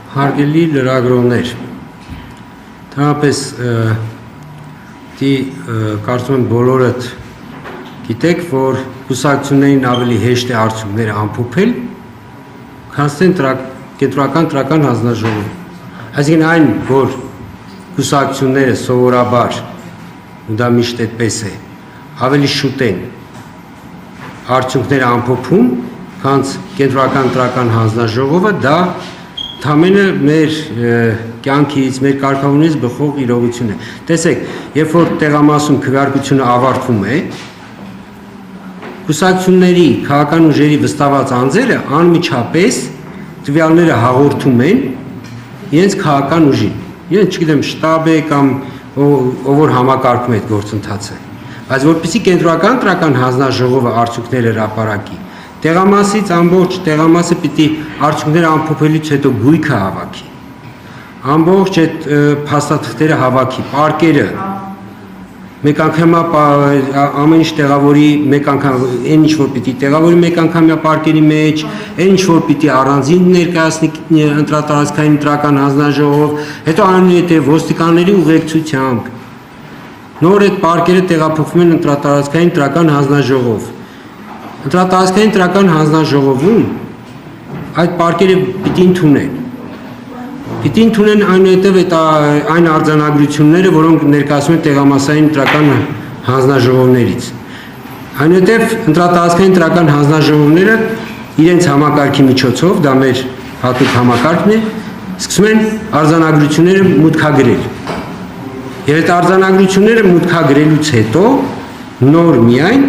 Հարգելի լրագրողներ, թերապես կարծում եմ բոլորդ գիտեք, որ կուսակցություններին ավելի հեշտ է արդյունքները ամփոփել, քան կենտրոնական տրական հանձնաժողով։ Այսինքն այն, որ կուսակցությունները սովորաբար, ու դա միշտ այդպես է, ավելի շուտ են արդյունքները ամփոփում, քան կենտրոնական տրական հանձնաժողովը, դա Թամենը մեր կյանքից, մեր կարգավորումից բխող իրողություն է։ Տեսեք, երբ որ տեղամասում քվեարկությունը ավարտվում է, կուսակցությունների քաղաքական ուժերի վստահված անձերը անմիջապես տվյալները հաղորդում են իրենց քաղաքական ուժին։ Իրենց, չգիտեմ, շտաբ է կամ ով որ համակարգում է այդ գործընթացը։ Բայց որպեսզի կենտրոնական տրական հանձնաժողովը արդյունքները հրապարակի, տեղամասից ամբողջ տեղամասը պիտի արդյունքները ամփոփելուց հետո գույքը հավաքի, ամբողջ այդ փաստաթղթերը հավաքի, պարկերը, մեկ անգամ ամեն ինչ տեղավորի, մեկ անգամ այն ինչ որ պիտի տեղավորի մեկ անգամյա պարկերի մեջ, այն ինչ որ պիտի առանձին ներկայացնի ընտրատարածքային տրական հանձնաժողով, հետո այնուհետև ոստիկանների ուղեկցությամբ նոր այդ պարկերը տեղափոխվում են ընտրատարածքային տրական հանձնաժողով։ Ընտրատարածքային տրական հանձնաժողովում այդ պարկերը պիտի ընդունեն։ Պիտի ընդունեն այնուհետև այն արձանագրությունները, որոնք ներկայացվում են տեղամասային տրական հանձնաժողովներից։ Այնուհետև ընտրատարածքային տրական հանձնաժողովները իրենց համակարգի միջոցով, դա մեր հատուկ համակարգն է, սկսում են արձանագրությունները մուտքագրել։ Եվ այդ արձանագրությունները մուտքագրելուց հետո նոր միայն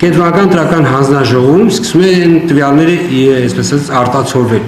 կենտրոնական տրական հանձնաժողովում սկսում են տվյալները այսպես արտացոլվել։